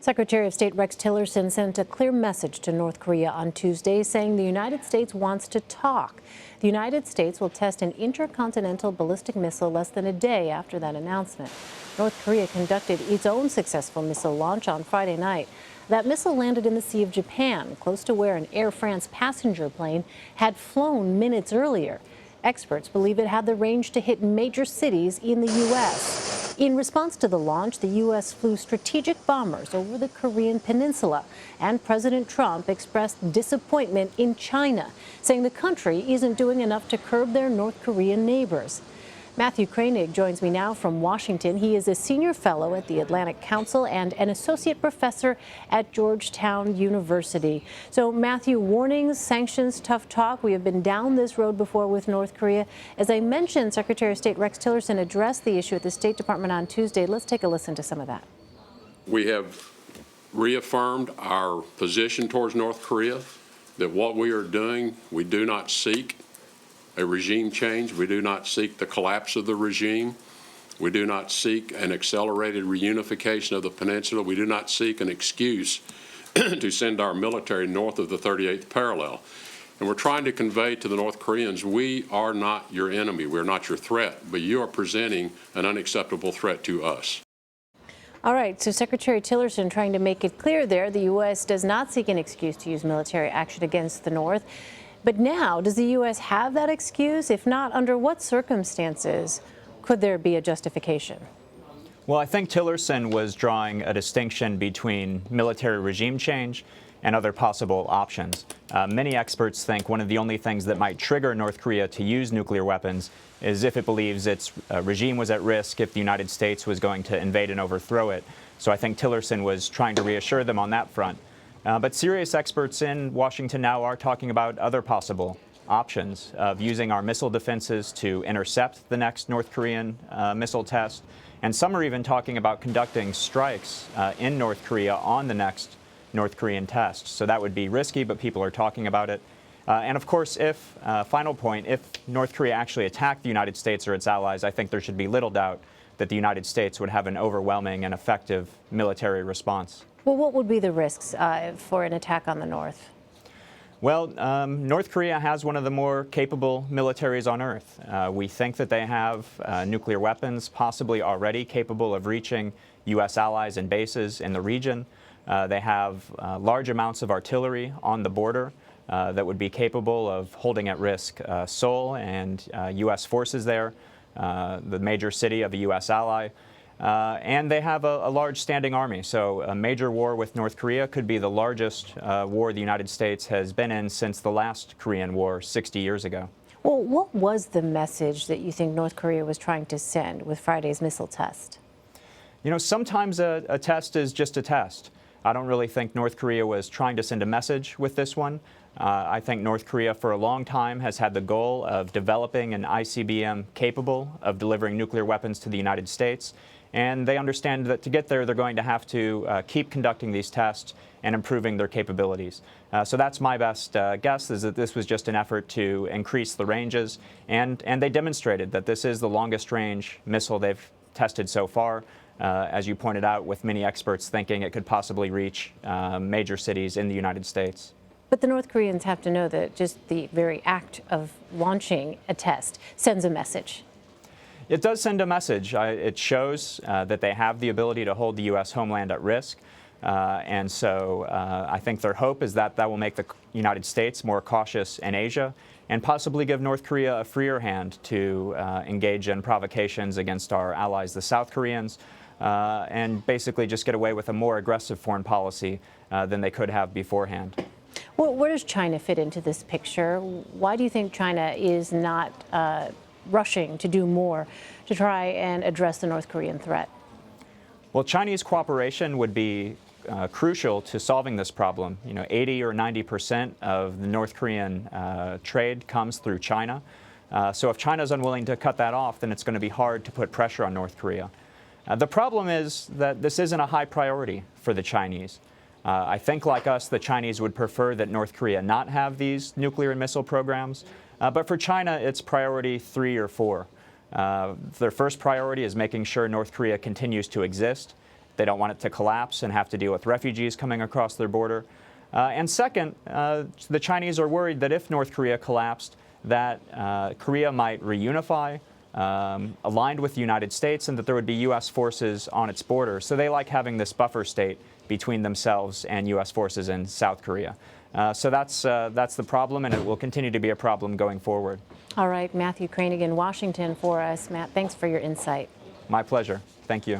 Secretary of State Rex Tillerson sent a clear message to North Korea on Tuesday, saying the United States wants to talk. The United States will test an intercontinental ballistic missile less than a day after that announcement. North Korea conducted its own successful missile launch on Friday night. That missile landed in the Sea of Japan, close to where an Air France passenger plane had flown minutes earlier. Experts believe it had the range to hit major cities in the U.S. In response to the launch, the U.S. flew strategic bombers over the Korean peninsula, and President Trump expressed disappointment in China, saying the country isn't doing enough to curb their North Korean neighbors. Matthew Kroenig joins me now from Washington. He is a senior fellow at the Atlantic Council and an associate professor at Georgetown University. So, Matthew, warnings, sanctions, tough talk. We have been down this road before with North Korea. As I mentioned, Secretary of State Rex Tillerson addressed the issue at the State Department on Tuesday. Let's take a listen to some of that. We have reaffirmed our position towards North Korea, that what we are doing, we do not seek a regime change. We do not seek the collapse of the regime. We do not seek an accelerated reunification of the peninsula. We do not seek an excuse to send our military north of the 38th parallel. And we're trying to convey to the North Koreans, we are not your enemy. We're not your threat, but you are presenting an unacceptable threat to us. All right, so Secretary Tillerson trying to make it clear there, the U.S. does not seek an excuse to use military action against the North. But now, does the U.S. have that excuse? If not, under what circumstances could there be a justification? Well, I think Tillerson was drawing a distinction between military regime change and other possible options. Many experts think one of the only things that might trigger North Korea to use nuclear weapons is if it believes its regime was at risk, if the United States was going to invade and overthrow it. So I think Tillerson was trying to reassure them on that front. But serious experts in Washington now are talking about other possible options of using our missile defenses to intercept the next North Korean missile test. And some are even talking about conducting strikes in North Korea on the next North Korean test. So that would be risky, but people are talking about it. And of course, final point, if North Korea actually attacked the United States or its allies, I think there should be little doubt that the United States would have an overwhelming and effective military response. Well, what would be the risks for an attack on the North? Well, North Korea has one of the more capable militaries on Earth. We think that they have nuclear weapons, possibly already capable of reaching U.S. allies and bases in the region. They have large amounts of artillery on the border that would be capable of holding at risk Seoul and U.S. forces there, the major city of a U.S. ally. And they have a large standing army, so a major war with North Korea could be the largest war the United States has been in since the last Korean War 60 years ago. Well, what was the message that you think North Korea was trying to send with Friday's missile test? You know, sometimes a test is just a test. I don't really think North Korea was trying to send a message with this one. I think North Korea for a long time has had the goal of developing an ICBM capable of delivering nuclear weapons to the United States. And they understand that to get there, they're going to have to keep conducting these tests and improving their capabilities. So that's my best guess, is that this was just an effort to increase the ranges. And they demonstrated that this is the longest range missile they've tested so far, as you pointed out, with many experts thinking it could possibly reach major cities in the United States. But the North Koreans have to know that just the very act of launching a test sends a message. It does send a message. It shows that they have the ability to hold the U.S. homeland at risk. And so I think their hope is that that will make the United States more cautious in Asia and possibly give North Korea a freer hand to engage in provocations against our allies, the South Koreans, and basically just get away with a more aggressive foreign policy than they could have beforehand. Well, where does China fit into this picture? Why do you think China is not rushing to do more to try and address the North Korean threat? Well, Chinese cooperation would be crucial to solving this problem. You know, 80 or 90% of the North Korean trade comes through China. So if China's unwilling to cut that off, then it's going to be hard to put pressure on North Korea. The problem is that this isn't a high priority for the Chinese. I think, like us, the Chinese would prefer that North Korea not have these nuclear and missile programs. But for China, it's priority 3 or 4. Their first priority is making sure North Korea continues to exist. They don't want it to collapse and have to deal with refugees coming across their border. And second, the Chinese are worried that if North Korea collapsed, that Korea might reunify, aligned with the United States, and that there would be U.S. forces on its border. So they like having this buffer state between themselves and U.S. forces in South Korea. So that's the problem, and it will continue to be a problem going forward. All right, Matthew Kroenig in Washington for us. Matt, thanks for your insight. My pleasure. Thank you.